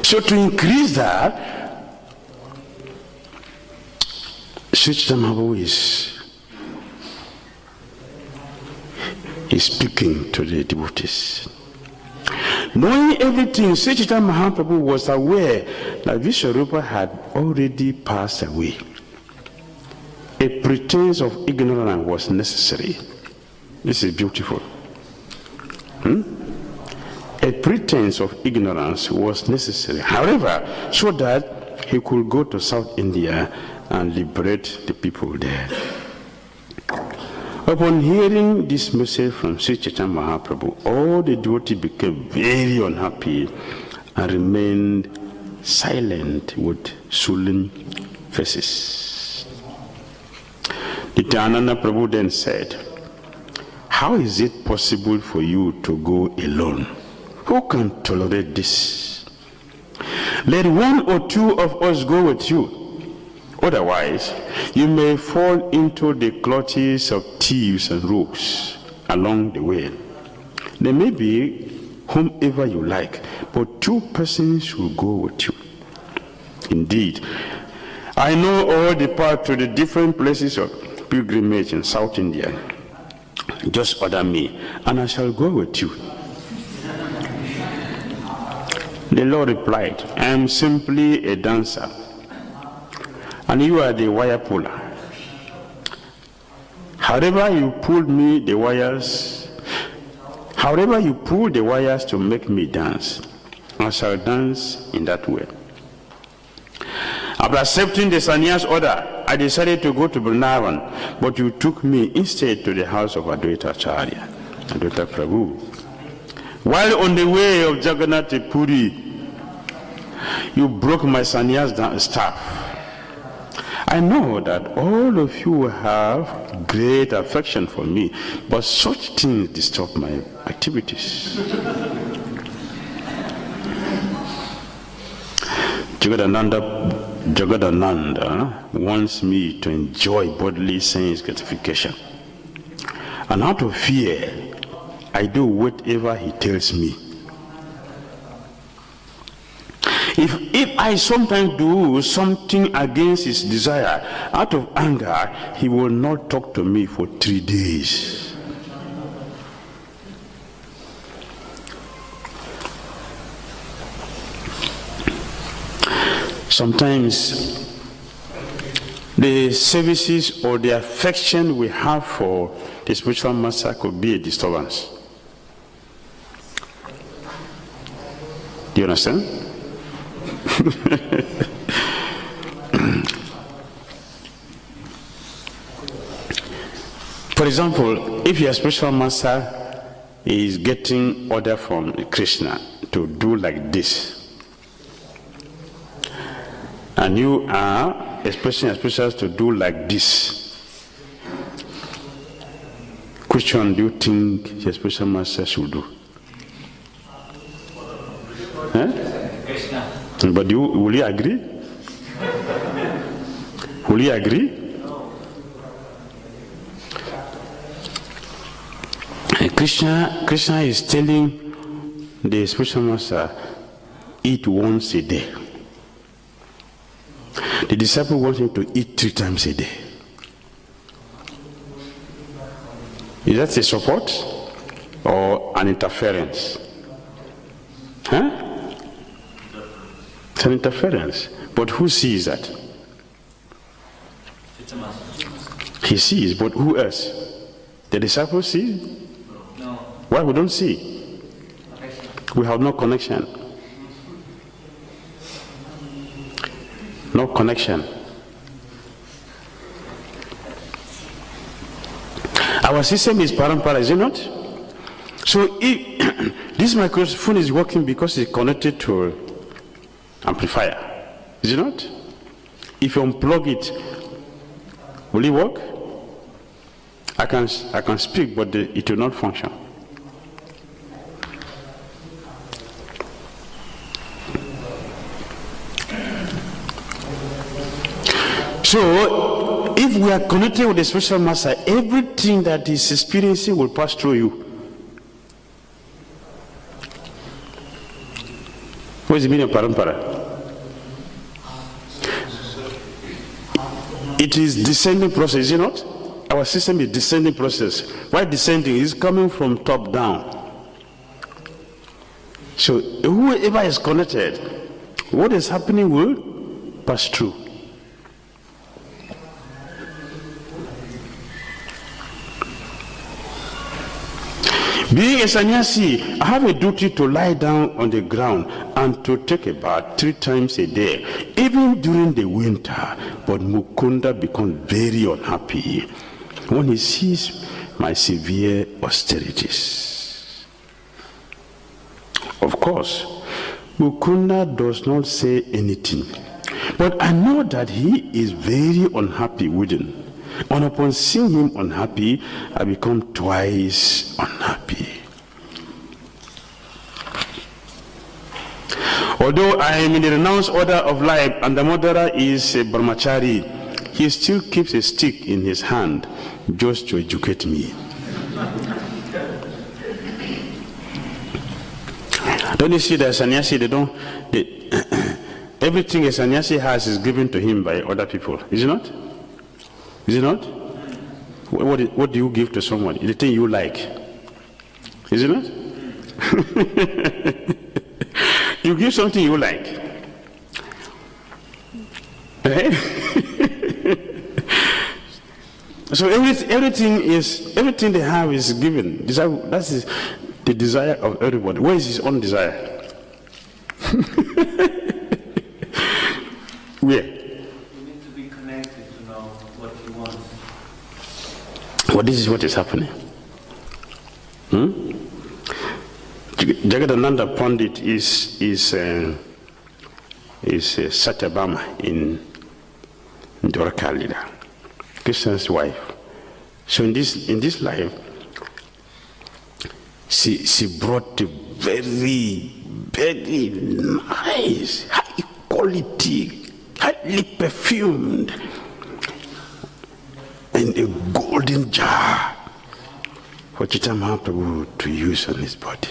So to increase that, Śrī Caitanya Mahāprabhu is speaking to the devotees. Knowing everything, Śrī Caitanya Mahāprabhu was aware that Vishwarupa had already passed away. A pretense of ignorance was necessary. This is beautiful. A pretense of ignorance was necessary. However, so that he could go to South India and liberate the people there. Upon hearing this message from Śrī Caitanya Mahāprabhu, all the devotees became very unhappy and remained silent with sullen faces. Nityananda Prabhu then said, "How is it possible for you to go alone? Who can tolerate this? Let one or two of us go with you. Otherwise, you may fall into the clutches of thieves and rogues along the way. There may be whomever you like, but 2 persons will go with you. Indeed, I know all the path to the different places of pilgrimage in South India. Just order me, and I shall go with you." The Lord replied, "I am simply a dancer, and you are the wire puller. However you pull the wires to make me dance, I shall dance in that way." After accepting the sannyas order, I decided to go to Vrindavan, but you took me instead to the house of Advaita Prabhu. While on the way of Jagannath to Puri, you broke my sannyas staff. I know that all of you have great affection for me, but such things disturb my activities. Jagadananda wants me to enjoy bodily sense gratification, and out of fear, I do whatever he tells me. If I sometimes do something against his desire, out of anger, he will not talk to me for 3 days. Sometimes the services or the affection we have for the spiritual master could be a disturbance. Do you understand? For example, if your spiritual master is getting order from Krishna to do like this, and you are expressing your spiritual to do like this, which one do you think your spiritual master should do? But will you agree? Will you agree? Krishna is telling the spiritual master eat once a day. The disciple wants him to eat 3 times a day. Is that a support or an interference? Huh? It's an interference. But who sees that? He sees, but who else? The disciples see? No. Why we don't see? We have no connection. No connection. Our system is parampara, is it not? So if this microphone is working because it's connected to amplifier, is it not? If you unplug it, will it work? I can speak, but it will not function. So, if we are connected with the spiritual master, everything that is experiencing will pass through you. What is the meaning of parampara? It is descending process, is it not? Our system is descending process. Why descending? It's coming from top down. So, whoever is connected, what is happening will pass through. Being a sannyasi, I have a duty to lie down on the ground and to take a bath 3 times a day, even during the winter. But Mukunda becomes very unhappy when he sees my severe austerities. Of course, Mukunda does not say anything, but I know that he is very unhappy within. And upon seeing him unhappy, I become twice unhappy. Although I am in the renounced order of life and Damodara is a brahmachari, he still keeps a stick in his hand just to educate me. Don't you see that sannyasi, everything a sannyasi has is given to him by other people, is it not? Is it not? What do you give to someone? The thing you like. Is it not? You give something you like. Right? So everything they have is given. That is the desire of everybody. Where is his own desire? Where? Well, this is what is happening. Jagadananda Pandit is Satyabhama in Dwarka, Krishna's wife. So in this life, she brought a very, very nice, high quality, highly perfumed, and a golden jar for Chaitanya Mahāprabhu to use on his body.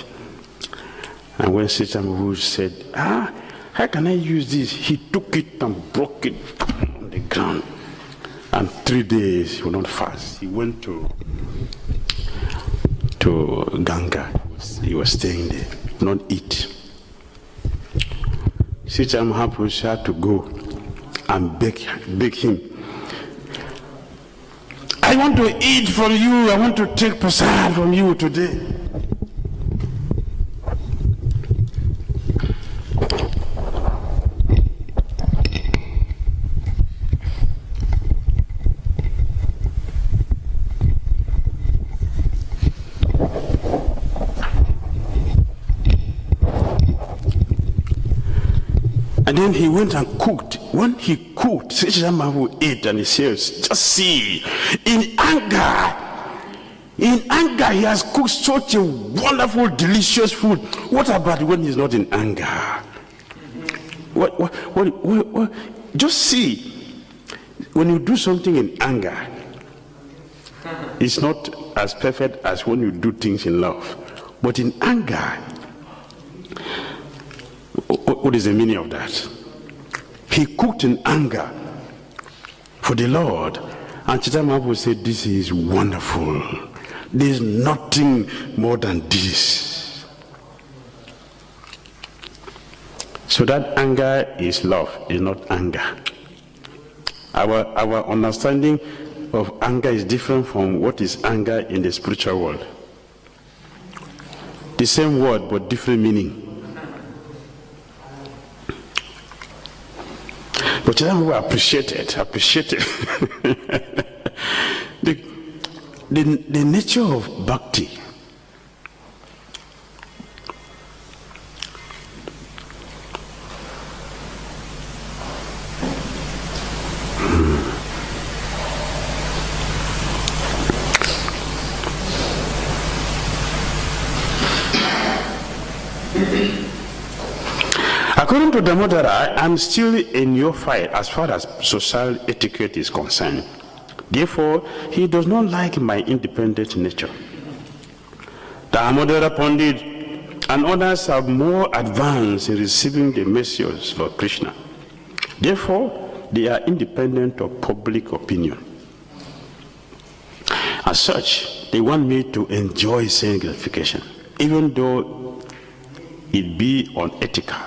And when Chaitanya Mahāprabhu said, how can I use this? He took it and broke it on the ground. And 3 days he would not fast. He went to Ganga. He was staying there, not eat. Chaitanya Mahāprabhu had to go and beg him. I want to eat from you. I want to take prasad from you today. And then he went and cooked. When he cooked, Chaitanya Mahāprabhu ate and he says, just see, in anger he has cooked such a wonderful, delicious food. What about when he's not in anger? What? Just see, when you do something in anger, it's not as perfect as when you do things in love. But in anger, What is the meaning of that? He cooked in anger for the Lord. And Chaitanya Mahaprabhu said, this is wonderful. There is nothing more than this. So that anger is love, is not anger. Our understanding of anger is different from what is anger in the spiritual world. The same word, but different meaning. But Chaitanya Mahaprabhu appreciated the nature of bhakti. According to Damodara, I'm still in your fight as far as social etiquette is concerned. Therefore, he does not like my independent nature. Damodara Pandit and others are more advanced in receiving the messages of Krishna. Therefore, they are independent of public opinion. As such, they want me to enjoy sense gratification, even though it be unethical.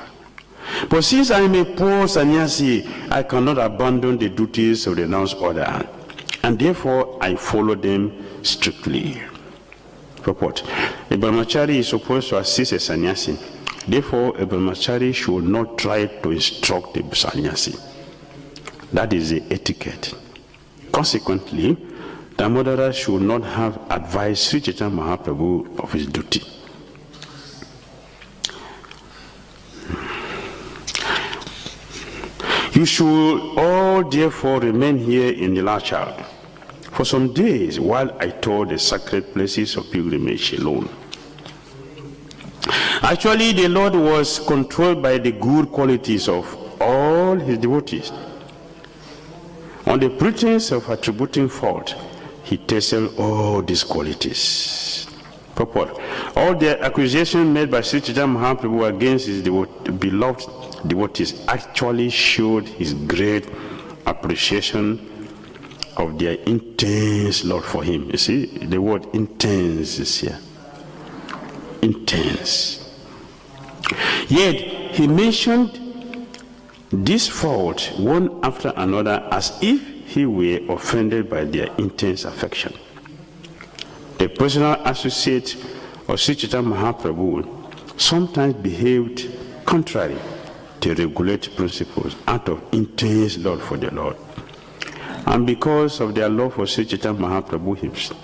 But since I am a poor sannyasi, I cannot abandon the duties of the renounced order, and therefore I follow them strictly. Purport. A brahmachari is supposed to assist a sannyasi. Therefore, a brahmachari should not try to instruct the sannyasi. That is the etiquette. Consequently, Damodara should not have advised Śrī Caitanya Mahāprabhu of his duty. You should all therefore remain here in the Nilachal for some days while I tour the sacred places of pilgrimage alone. Actually, the Lord was controlled by the good qualities of all his devotees. On the pretense of attributing fault, he tested all these qualities. Purport. All the accusations made by Śrī Caitanya Mahāprabhu against his beloved devotees actually showed his great appreciation of their intense love for him. You see, the word intense is here. Intense. Yet, he mentioned this fault one after another as if he were offended by their intense affection. The personal associate of Śrī Caitanya Mahāprabhu sometimes behaved contrary to regulate principles out of intense love for the Lord. And because of their love for Śrī Caitanya Mahāprabhu himself,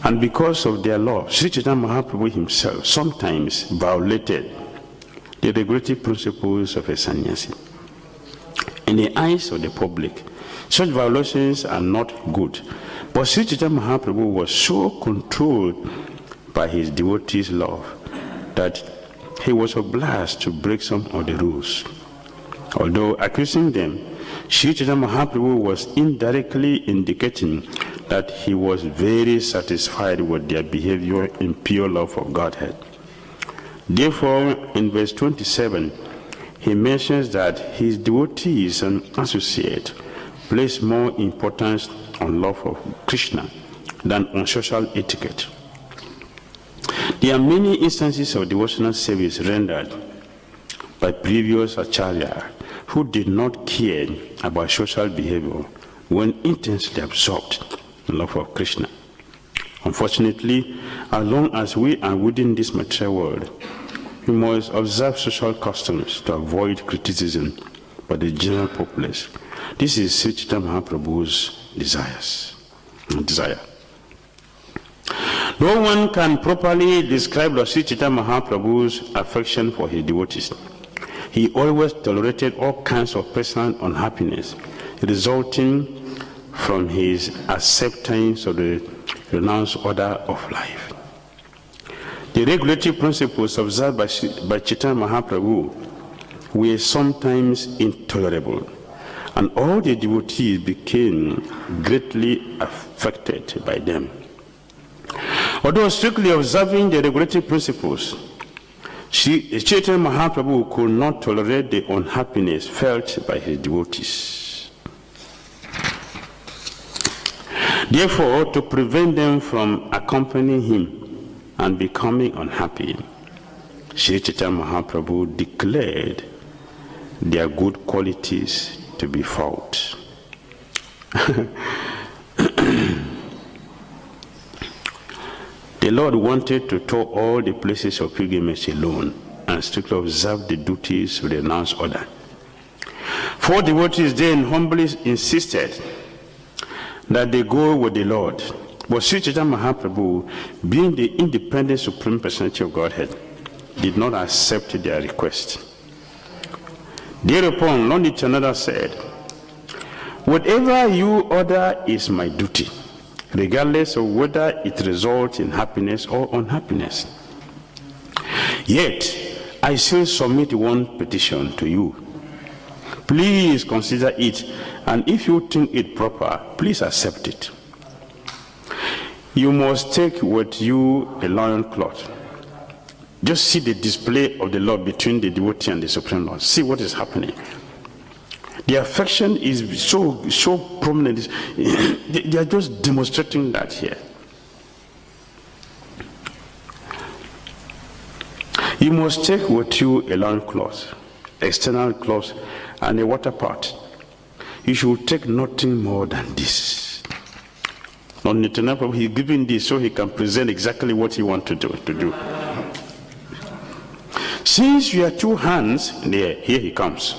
Śrī Caitanya Mahāprabhu himself sometimes violated the regulative principles of a sannyasi. In the eyes of the public, such violations are not good. But Śrī Caitanya Mahāprabhu was so controlled by his devotees' love that he was obliged to break some of the rules. Although accusing them, Śrī Caitanya Mahāprabhu was indirectly indicating that he was very satisfied with their behavior in pure love for Godhead. Therefore, in verse 27, he mentions that his devotees and associates place more importance on love of Krishna than on social etiquette. There are many instances of devotional service rendered by previous acharya who did not care about social behavior when intensely absorbed in love of Krishna. Unfortunately, as long as we are within this material world, we must observe social customs to avoid criticism by the general populace. This is Śrī Caitanya Mahāprabhu's desire. No one can properly describe Lord Śrī Caitanya Mahāprabhu's affection for his devotees. He always tolerated all kinds of personal unhappiness resulting from his acceptance of the renounced order of life. The regulative principles observed by Caitanya Mahāprabhu were sometimes intolerable, and all the devotees became greatly affected by them. Although strictly observing the regulative principles, Śrī Caitanya Mahāprabhu could not tolerate the unhappiness felt by his devotees. Therefore, to prevent them from accompanying him and becoming unhappy, Śrī Caitanya Mahāprabhu declared their good qualities to be false. The Lord wanted to tour all the places of pilgrimage alone and strictly observe the duties of the announced order. 4 devotees then humbly insisted that they go with the Lord. But Śrī Caitanya Mahāprabhu, being the independent Supreme Personality of Godhead, did not accept their request. Thereupon, Lord Nityananda said, "Whatever you order is my duty, regardless of whether it results in happiness or unhappiness. Yet, I still submit one petition to you. Please consider it, and if you think it proper, please accept it. You must take with you a loincloth." Just see the display of the Lord between the devotee and the Supreme Lord. See what is happening. The affection is so prominent. They are just demonstrating that here. You must take with you a loincloth, external cloth, and a water pot. You should take nothing more than this. Lord Nityananda Prabhu, he is giving this so he can present exactly what he wants to do. Since you have 2 hands, here he comes.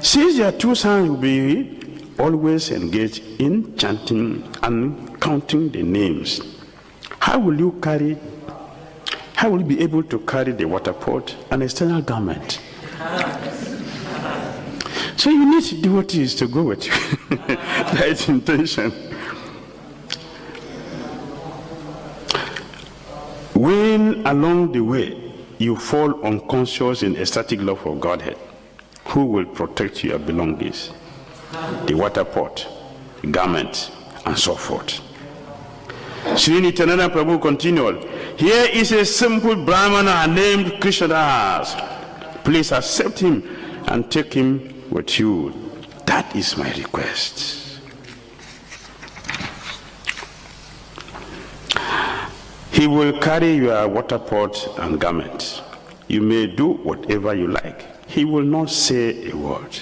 Since your 2 hands will be always engaged in chanting and counting the names, how will you be able to carry the water pot and external garment? So you need devotees to go with you. That is intention. When along the way you fall unconscious in ecstatic love for Godhead, who will protect your belongings? The water pot, garment, and so forth. Śrī Nityananda Prabhu continued, "Here is a simple brāhmaṇa named Krishnadas. Please accept him and take him with you. That is my request." He will carry your water pot and garment. You may do whatever you like. He will not say a word.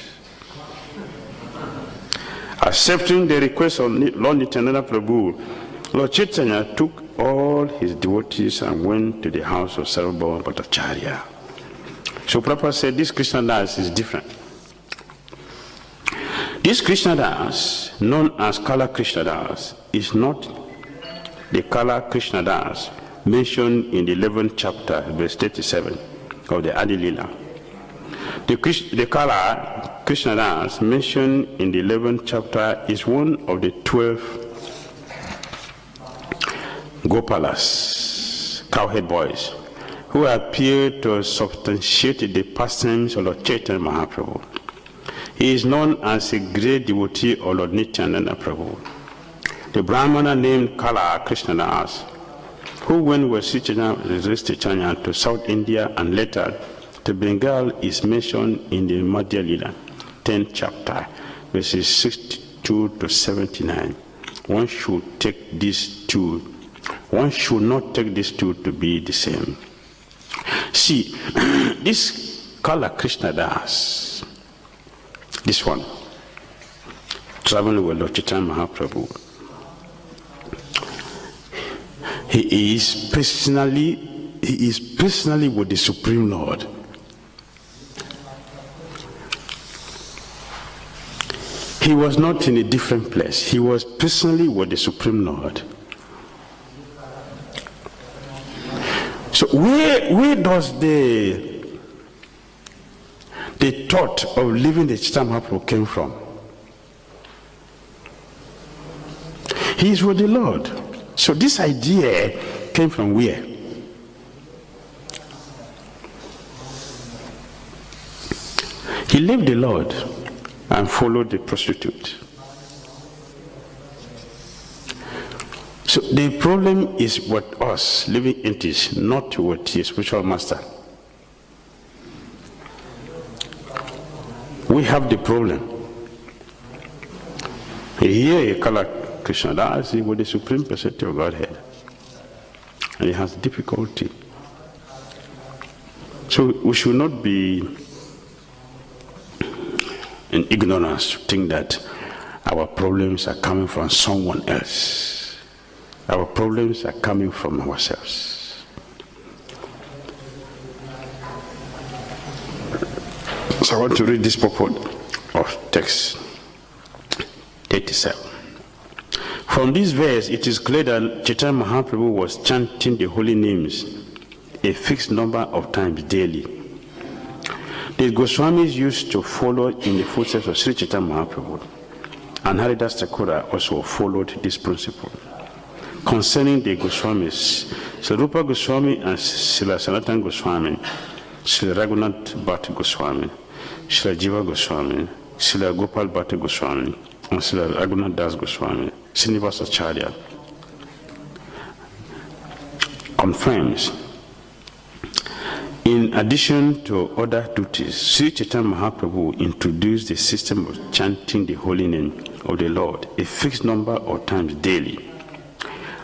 Accepting the request of Lord Nityananda Prabhu, Lord Chaitanya took all his devotees and went to the house of Sarvabhauma Bhattacharya. So Prabhupada said this Krishnadas is different. This Krishnadas, known as Kala Krishnadas, is not the Kala Krishnadas mentioned in the 11th chapter, verse 37 of the Adi Lila. The Kala Krishnadas mentioned in the 11th chapter is one of the 12 Gopalas, cowhead boys, who appeared to substantiate the pastimes of Lord Chaitanya Mahaprabhu. He is known as a great devotee of Lord Nityananda Prabhu. The Brahmana named Kala Krishnadas, who went with Śrī Caitanya to South India and later to Bengal, is mentioned in the Madhya Lila, 10th chapter, verses 62 to 79. One should not take these two to be the same. See, this Kala Krishnadas, this one, traveling with Lord Chaitanya Mahaprabhu, he is personally with the Supreme Lord. He was not in a different place. He was personally with the Supreme Lord. So where does the thought of leaving the Chaitanya Mahaprabhu came from? He is with the Lord. So this idea came from where? He left the Lord and followed the prostitute. So the problem is with us living entities, not with his spiritual master. We have the problem. Here you call Krishna Das with the Supreme Personality of Godhead. And he has difficulty. So we should not be in ignorance to think that our problems are coming from someone else. Our problems are coming from ourselves. So I want to read this purport of text 37. From this verse, it is clear that Chaitanya Mahaprabhu was chanting the holy names a fixed number of times daily. The Goswamis used to follow in the footsteps of Śrī Caitanya Mahāprabhu, and Haridas Thakur also followed this principle. Concerning the Goswamis, Srila Rupa Goswami and Srila Sanatana Goswami, Srila Raghunath Bhatta Goswami, Srila Jiva Goswami, Srila Gopal Bhatta Goswami, and Srila Raghunath Das Goswami, Srinivasa Acharya, confirms. In addition to other duties, Śrī Caitanya Mahāprabhu introduced the system of chanting the holy name of the Lord a fixed number of times daily,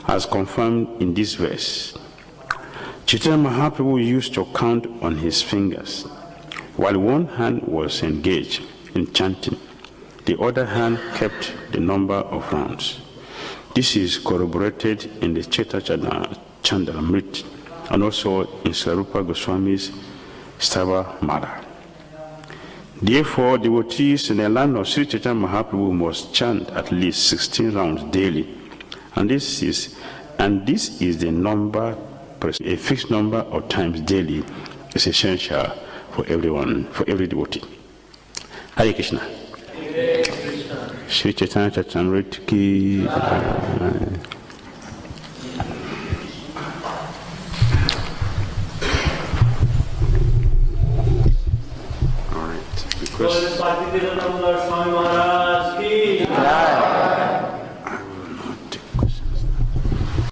as confirmed in this verse. Chaitanya Mahaprabhu used to count on his fingers. While one hand was engaged in chanting, the other hand kept the number of rounds. This is corroborated in the Chandramrita and also in Srila Rupa Goswami's Stava Mala. Therefore, devotees in the land of Śrī Caitanya Mahaprabhu must chant at least 16 rounds daily, and this is the number, a fixed number of times daily is essential for everyone, for every devotee. Hare Krishna. Hare Krishna. Śrī Caitanya Charitamrita ki. Lord Śrī Caitanya Mahāprabhu ki.